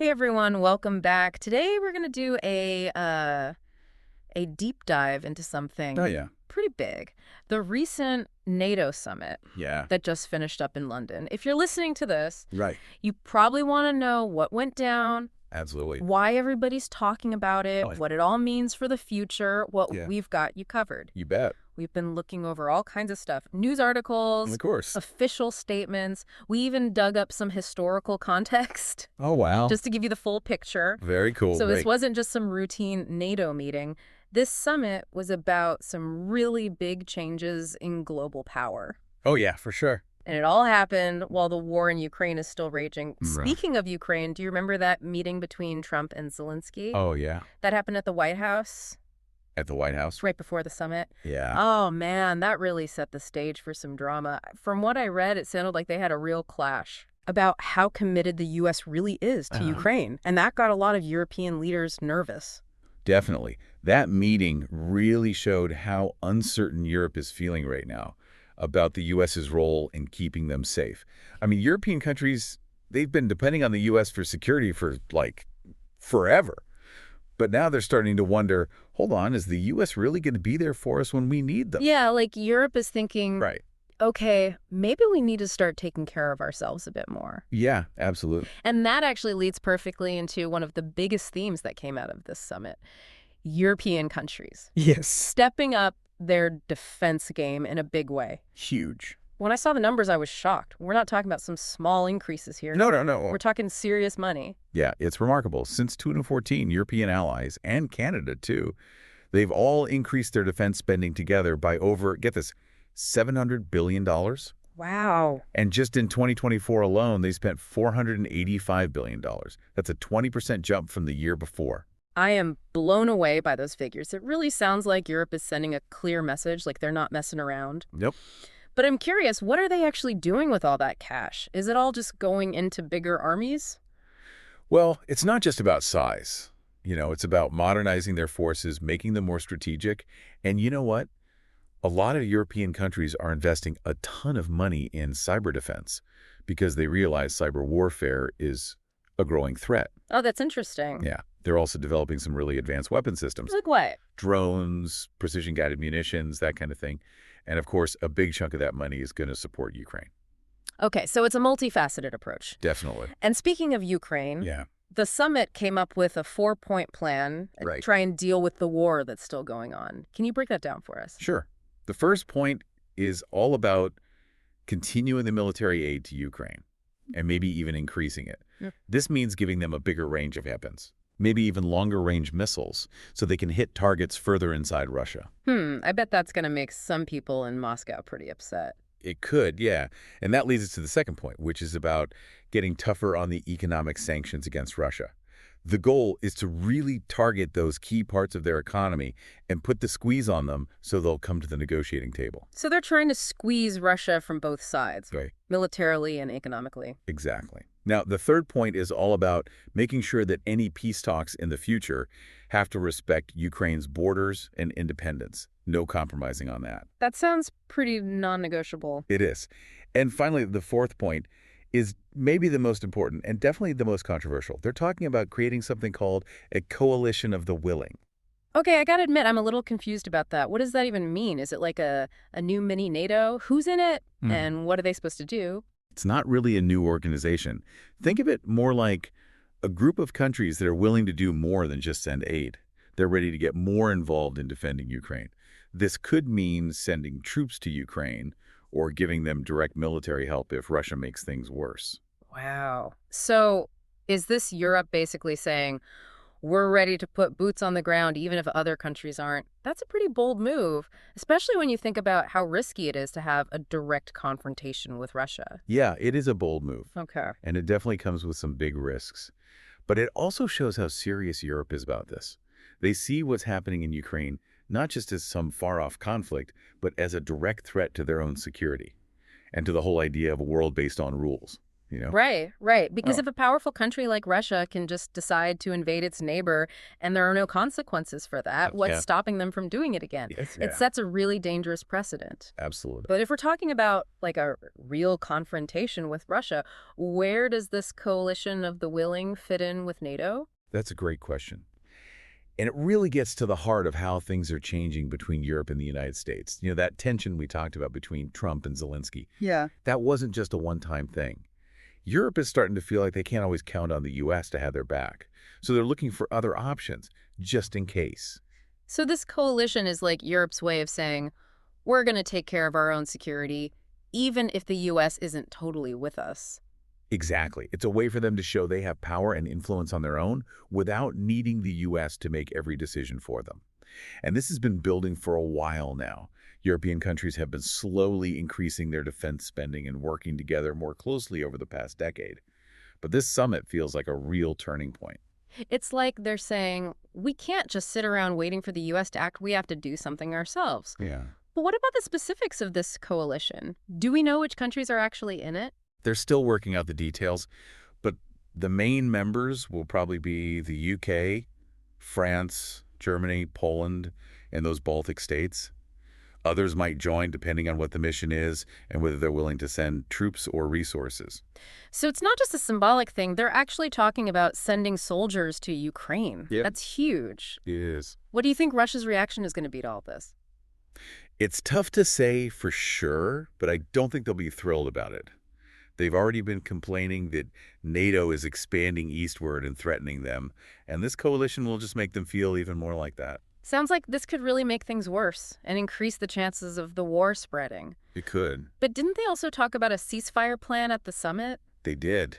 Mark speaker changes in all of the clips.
Speaker 1: Hey everyone, welcome back. Today we're going to do a deep dive into
Speaker 2: Oh,
Speaker 1: something
Speaker 2: yeah.
Speaker 1: pretty big. The recent NATO summit
Speaker 2: Yeah.
Speaker 1: that just finished up in London. If you're listening to this,
Speaker 2: Right.
Speaker 1: you probably want to know what went down,
Speaker 2: Absolutely.
Speaker 1: why everybody's talking about it,
Speaker 2: Oh, yeah.
Speaker 1: what it all means for the future. Well,
Speaker 2: Yeah.
Speaker 1: we've got you covered.
Speaker 2: You bet.
Speaker 1: We've been looking over all kinds of stuff, news articles,
Speaker 2: Of course.
Speaker 1: official statements. We even dug up some historical context
Speaker 2: Oh, wow.
Speaker 1: just to give you the full picture.
Speaker 2: Very cool.
Speaker 1: So this
Speaker 2: Great.
Speaker 1: wasn't just some routine NATO meeting. This summit was about some really big changes in global power.
Speaker 2: Oh, yeah, for sure.
Speaker 1: And it all happened while the war in Ukraine is still raging.
Speaker 2: Right.
Speaker 1: Speaking of Ukraine, do you remember that meeting between Trump and Zelensky?
Speaker 2: Oh, yeah.
Speaker 1: That happened at the White House
Speaker 2: At the White House.
Speaker 1: right before the summit.
Speaker 2: Yeah.
Speaker 1: Oh, man, that really set the stage for some drama. From what I read, it sounded like they had a real clash about how committed the U.S. really is to Ukraine. And that got a lot of European leaders nervous.
Speaker 2: Definitely. That meeting really showed how uncertain Europe is feeling right now about the U.S.'s role in keeping them safe. I mean, European countries, they've been depending on the U.S. for security for, like, forever. But now they're starting to wonder, hold on, is the U.S. really going to be there for us when we need them?
Speaker 1: Yeah, like Europe is thinking,
Speaker 2: Right.
Speaker 1: okay, maybe we need to start taking care of ourselves a bit more.
Speaker 2: Yeah, absolutely.
Speaker 1: And that actually leads perfectly into one of the biggest themes that came out of this summit. European countries
Speaker 2: Yes.
Speaker 1: stepping up their defense game in a big way.
Speaker 2: Huge.
Speaker 1: When I saw the numbers, I was shocked. We're not talking about some small increases here.
Speaker 2: No.
Speaker 1: We're talking serious money.
Speaker 2: Yeah, it's remarkable. Since 2014, European allies, and Canada too, they've all increased their defense spending together by over, get this, $700 billion.
Speaker 1: Wow.
Speaker 2: And just in 2024 alone, they spent $485 billion. That's a 20% jump from the year before.
Speaker 1: I am blown away by those figures. It really sounds like Europe is sending a clear message, like they're not messing around.
Speaker 2: Yep.
Speaker 1: But I'm curious, what are they actually doing with all that cash? Is it all just going into bigger armies?
Speaker 2: Well, it's not just about size. It's about modernizing their forces, making them more strategic. And you know what? A lot of European countries are investing a ton of money in cyber defense because they realize cyber warfare is a growing threat.
Speaker 1: Oh, that's interesting.
Speaker 2: Yeah. They're also developing some really advanced weapon systems.
Speaker 1: Like what?
Speaker 2: Drones, precision-guided munitions, that kind of thing. And of course, a big chunk of that money is going to support Ukraine.
Speaker 1: Okay, so it's a multifaceted approach.
Speaker 2: Definitely.
Speaker 1: And speaking of Ukraine,
Speaker 2: Yeah.
Speaker 1: the summit came up with a 4-point plan to
Speaker 2: Right.
Speaker 1: try and deal with the war that's still going on. Can you break that down for us?
Speaker 2: Sure. The first point is all about continuing the military aid to Ukraine and maybe even increasing it.
Speaker 1: Yep.
Speaker 2: This means giving them a bigger range of weapons, maybe even longer range missiles, so they can hit targets further inside Russia.
Speaker 1: I bet that's going to make some people in Moscow pretty upset.
Speaker 2: It could, yeah. And that leads us to the second point, which is about getting tougher on the economic sanctions against Russia. The goal is to really target those key parts of their economy and put the squeeze on them so they'll come to the negotiating table.
Speaker 1: So they're trying to squeeze Russia from both sides,
Speaker 2: Right.
Speaker 1: militarily and economically.
Speaker 2: Exactly. Now, the third point is all about making sure that any peace talks in the future have to respect Ukraine's borders and independence. No compromising on that.
Speaker 1: That sounds pretty non-negotiable.
Speaker 2: It is. And finally, the fourth point is maybe the most important and definitely the most controversial. They're talking about creating something called a coalition of the willing.
Speaker 1: Okay, I gotta admit, I'm a little confused about that. What does that even mean? Is it like a new mini NATO? Who's in it? And what are they supposed to do?
Speaker 2: It's not really a new organization. Think of it more like a group of countries that are willing to do more than just send aid. They're ready to get more involved in defending Ukraine. This could mean sending troops to Ukraine or giving them direct military help if Russia makes things worse.
Speaker 1: Wow. So is this Europe basically saying, we're ready to put boots on the ground even if other countries aren't? That's a pretty bold move, especially when you think about how risky it is to have a direct confrontation with Russia.
Speaker 2: Yeah, it is a bold move,
Speaker 1: Okay.
Speaker 2: and it definitely comes with some big risks. But it also shows how serious Europe is about this. They see what's happening in Ukraine not just as some far-off conflict, but as a direct threat to their own security and to the whole idea of a world based on rules. you know?
Speaker 1: Right, right. Because
Speaker 2: Oh,
Speaker 1: if a powerful country like Russia can just decide to invade its neighbor and there are no consequences for that, what's
Speaker 2: yeah.
Speaker 1: stopping them from doing it again?
Speaker 2: Yes,
Speaker 1: It
Speaker 2: yeah,
Speaker 1: sets a really dangerous precedent.
Speaker 2: absolutely.
Speaker 1: But if we're talking about like a real confrontation with Russia, where does this coalition of the willing fit in with NATO?
Speaker 2: That's a great question. And it really gets to the heart of how things are changing between Europe and the United States. That tension we talked about between Trump and Zelensky,
Speaker 1: Yeah.
Speaker 2: that wasn't just a one-time thing. Europe is starting to feel like they can't always count on the U.S. to have their back. So they're looking for other options, just in case.
Speaker 1: So this coalition is like Europe's way of saying, we're going to take care of our own security, even if the U.S. isn't totally with us.
Speaker 2: Exactly. It's a way for them to show they have power and influence on their own without needing the U.S. to make every decision for them. And this has been building for a while now. European countries have been slowly increasing their defense spending and working together more closely over the past decade. But this summit feels like a real turning point.
Speaker 1: It's like they're saying, we can't just sit around waiting for the U.S. to act. We have to do something ourselves.
Speaker 2: Yeah.
Speaker 1: But what about the specifics of this coalition? Do we know which countries are actually in it?
Speaker 2: They're still working out the details, but the main members will probably be the UK, France, Germany, Poland, and those Baltic states. Others might join depending on what the mission is and whether they're willing to send troops or resources.
Speaker 1: So it's not just a symbolic thing. They're actually talking about sending soldiers to Ukraine.
Speaker 2: Yep.
Speaker 1: That's huge.
Speaker 2: It is.
Speaker 1: What do you think Russia's reaction is going to be to all this?
Speaker 2: It's tough to say for sure, but I don't think they'll be thrilled about it. They've already been complaining that NATO is expanding eastward and threatening them, and this coalition will just make them feel even more like that.
Speaker 1: Sounds like this could really make things worse and increase the chances of the war spreading.
Speaker 2: It could.
Speaker 1: But didn't they also talk about a ceasefire plan at the summit?
Speaker 2: They did.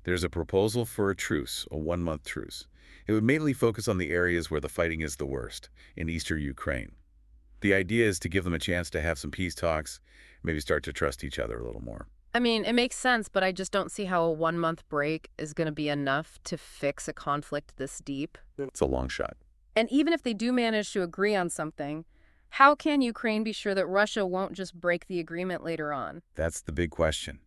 Speaker 2: There's a proposal for a truce, a one-month truce. It would mainly focus on the areas where the fighting is the worst, in eastern Ukraine. The idea is to give them a chance to have some peace talks, maybe start to trust each other a little more.
Speaker 1: I mean, it makes sense, but I just don't see how a 1-month break is going to be enough to fix a conflict this deep.
Speaker 2: It's a long shot.
Speaker 1: And even if they do manage to agree on something, how can Ukraine be sure that Russia won't just break the agreement later on?
Speaker 2: That's the big question.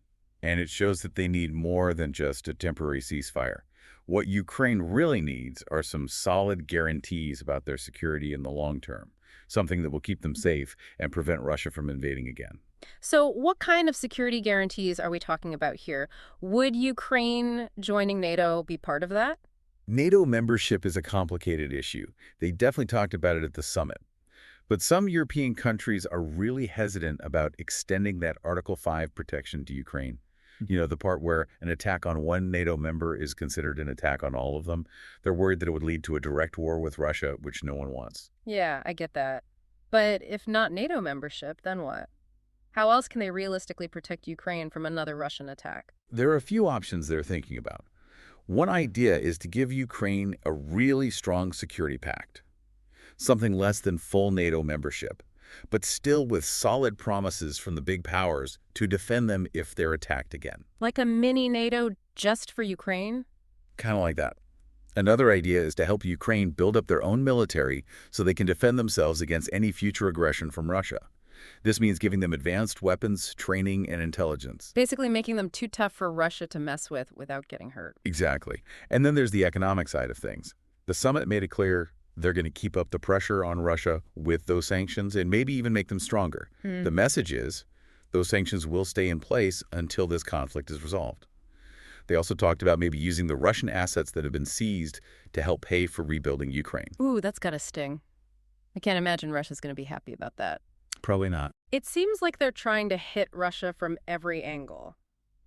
Speaker 2: And it shows that they need more than just a temporary ceasefire. What Ukraine really needs are some solid guarantees about their security in the long term, something that will keep them safe and prevent Russia from invading again.
Speaker 1: So what kind of security guarantees are we talking about here? Would Ukraine joining NATO be part of that?
Speaker 2: NATO membership is a complicated issue. They definitely talked about it at the summit. But some European countries are really hesitant about extending that Article 5 protection to Ukraine. The part where an attack on one NATO member is considered an attack on all of them. They're worried that it would lead to a direct war with Russia, which no one wants.
Speaker 1: Yeah, I get that. But if not NATO membership, then what? How else can they realistically protect Ukraine from another Russian attack?
Speaker 2: There are a few options they're thinking about. One idea is to give Ukraine a really strong security pact, something less than full NATO membership, but still with solid promises from the big powers to defend them if they're attacked again.
Speaker 1: Like a mini NATO just for Ukraine?
Speaker 2: Kind of like that. Another idea is to help Ukraine build up their own military so they can defend themselves against any future aggression from Russia. This means giving them advanced weapons, training, and intelligence.
Speaker 1: Basically making them too tough for Russia to mess with without getting hurt.
Speaker 2: Exactly. And then there's the economic side of things. The summit made it clear they're going to keep up the pressure on Russia with those sanctions and maybe even make them stronger. The message is those sanctions will stay in place until this conflict is resolved. They also talked about maybe using the Russian assets that have been seized to help pay for rebuilding Ukraine.
Speaker 1: Ooh, that's gotta sting. I can't imagine Russia's gonna be happy about that.
Speaker 2: Probably not.
Speaker 1: It seems like they're trying to hit Russia from every angle.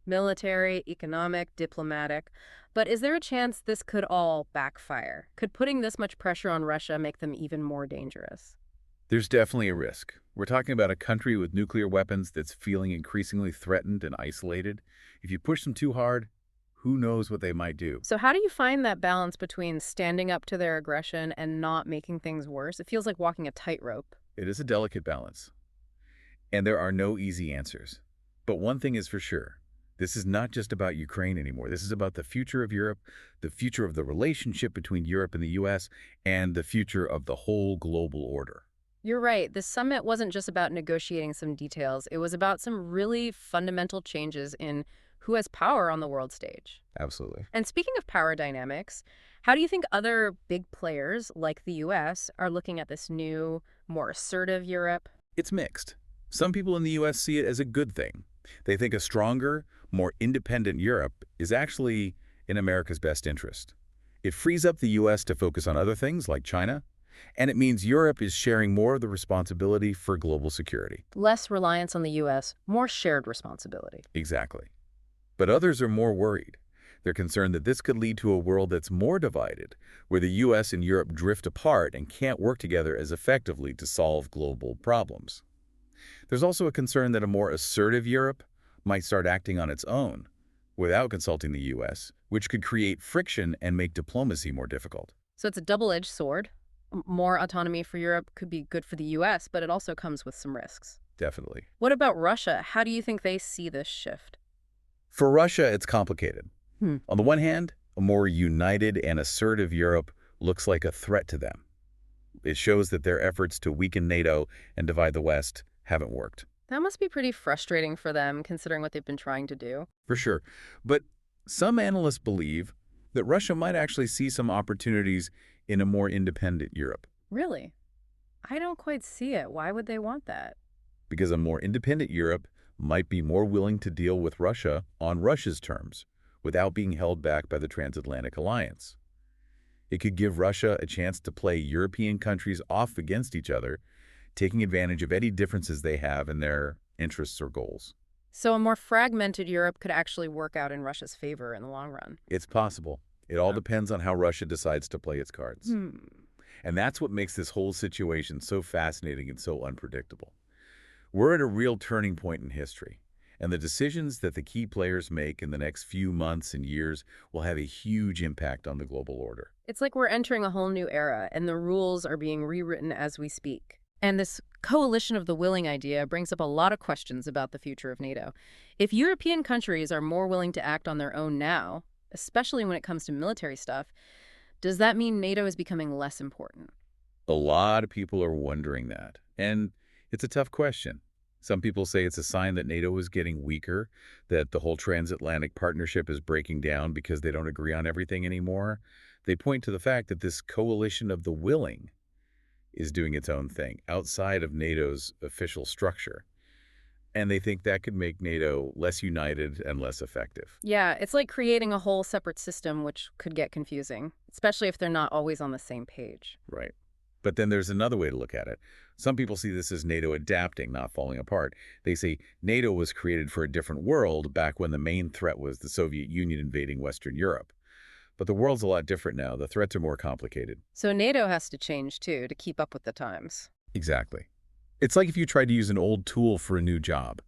Speaker 1: Military, economic, diplomatic. But is there a chance this could all backfire? Could putting this much pressure on Russia make them even more dangerous?
Speaker 2: There's definitely a risk. We're talking about a country with nuclear weapons that's feeling increasingly threatened and isolated. If you push them too hard, who knows what they might do?
Speaker 1: So how do you find that balance between standing up to their aggression and not making things worse? It feels like walking a tightrope.
Speaker 2: It is a delicate balance. And there are no easy answers. But one thing is for sure. This is not just about Ukraine anymore. This is about the future of Europe, the future of the relationship between Europe and the U.S., and the future of the whole global order.
Speaker 1: You're right. The summit wasn't just about negotiating some details. It was about some really fundamental changes in who has power on the world stage.
Speaker 2: Absolutely.
Speaker 1: And speaking of power dynamics, how do you think other big players like the US are looking at this new, more assertive Europe?
Speaker 2: It's mixed. Some people in the U.S. see it as a good thing. They think a stronger, more independent Europe is actually in America's best interest. It frees up the U.S. to focus on other things like China, and it means Europe is sharing more of the responsibility for global security.
Speaker 1: Less reliance on the US, more shared responsibility.
Speaker 2: Exactly. But others are more worried. They're concerned that this could lead to a world that's more divided, where the U.S. and Europe drift apart and can't work together as effectively to solve global problems. There's also a concern that a more assertive Europe might start acting on its own, without consulting the U.S., which could create friction and make diplomacy more difficult.
Speaker 1: So it's a double-edged sword. More autonomy for Europe could be good for the US, but it also comes with some risks.
Speaker 2: Definitely.
Speaker 1: What about Russia? How do you think they see this shift?
Speaker 2: For Russia, it's complicated.
Speaker 1: Hmm.
Speaker 2: On the one hand, a more united and assertive Europe looks like a threat to them. It shows that their efforts to weaken NATO and divide the West haven't worked.
Speaker 1: That must be pretty frustrating for them, considering what they've been trying to do.
Speaker 2: For sure. But some analysts believe that Russia might actually see some opportunities in a more independent Europe,
Speaker 1: Really? I don't quite see it. Why would they want that?
Speaker 2: because a more independent Europe might be more willing to deal with Russia on Russia's terms without being held back by the transatlantic alliance. It could give Russia a chance to play European countries off against each other, taking advantage of any differences they have in their interests or goals.
Speaker 1: So a more fragmented Europe could actually work out in Russia's favor in the long run.
Speaker 2: It's possible. It all depends on how Russia decides to play its cards.
Speaker 1: Hmm.
Speaker 2: And that's what makes this whole situation so fascinating and so unpredictable. We're at a real turning point in history, and the decisions that the key players make in the next few months and years will have a huge impact on the global order.
Speaker 1: It's like we're entering a whole new era, and the rules are being rewritten as we speak. And this coalition of the willing idea brings up a lot of questions about the future of NATO. If European countries are more willing to act on their own now, especially when it comes to military stuff, does that mean NATO is becoming less important?
Speaker 2: A lot of people are wondering that, and it's a tough question. Some people say it's a sign that NATO is getting weaker, that the whole transatlantic partnership is breaking down because they don't agree on everything anymore. They point to the fact that this coalition of the willing is doing its own thing outside of NATO's official structure. And they think that could make NATO less united and less effective.
Speaker 1: Yeah, it's like creating a whole separate system, which could get confusing, especially if they're not always on the same page.
Speaker 2: Right. But then there's another way to look at it. Some people see this as NATO adapting, not falling apart. They say NATO was created for a different world back when the main threat was the Soviet Union invading Western Europe. But the world's a lot different now. The threats are more complicated.
Speaker 1: So NATO has to change, too, to keep up with the times.
Speaker 2: Exactly. It's like if you tried to use an old tool for a new job.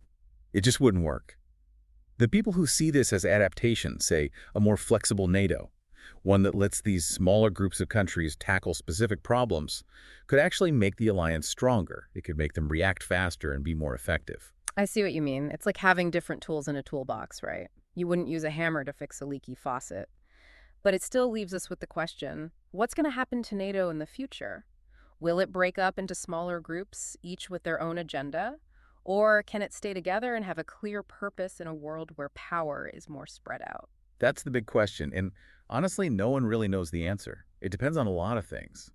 Speaker 2: It just wouldn't work. The people who see this as adaptation say a more flexible NATO, one that lets these smaller groups of countries tackle specific problems, could actually make the alliance stronger. It could make them react faster and be more effective.
Speaker 1: I see what you mean. It's like having different tools in a toolbox, right? You wouldn't use a hammer to fix a leaky faucet. But it still leaves us with the question, what's going to happen to NATO in the future? Will it break up into smaller groups, each with their own agenda? Or can it stay together and have a clear purpose in a world where power is more spread out?
Speaker 2: That's the big question, and honestly, no one really knows the answer. It depends on a lot of things.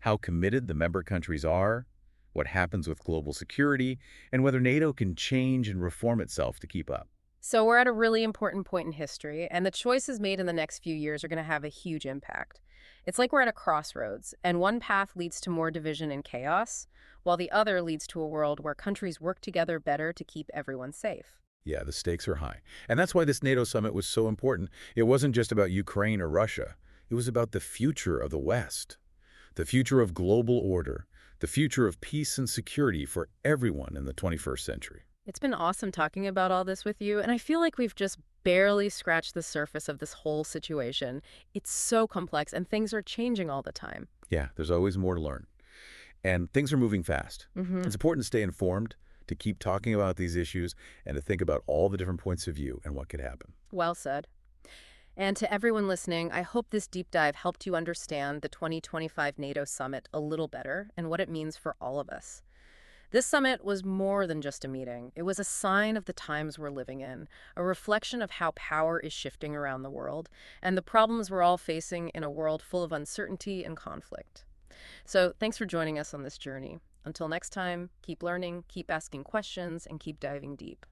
Speaker 2: How committed the member countries are, what happens with global security, and whether NATO can change and reform itself to keep up.
Speaker 1: So we're at a really important point in history, and the choices made in the next few years are going to have a huge impact. It's like we're at a crossroads, and one path leads to more division and chaos, while the other leads to a world where countries work together better to keep everyone safe.
Speaker 2: Yeah, the stakes are high. And that's why this NATO summit was so important. It wasn't just about Ukraine or Russia. It was about the future of the West, the future of global order, the future of peace and security for everyone in the 21st century.
Speaker 1: It's been awesome talking about all this with you, and I feel like we've just barely scratched the surface of this whole situation. It's so complex, and things are changing all the time.
Speaker 2: Yeah, there's always more to learn. And things are moving fast.
Speaker 1: Mm-hmm.
Speaker 2: It's important to stay informed, to keep talking about these issues, and to think about all the different points of view and what could happen.
Speaker 1: Well said. And to everyone listening, I hope this deep dive helped you understand the 2025 NATO summit a little better and what it means for all of us. This summit was more than just a meeting. It was a sign of the times we're living in, a reflection of how power is shifting around the world, and the problems we're all facing in a world full of uncertainty and conflict. So, thanks for joining us on this journey. Until next time, keep learning, keep asking questions, and keep diving deep.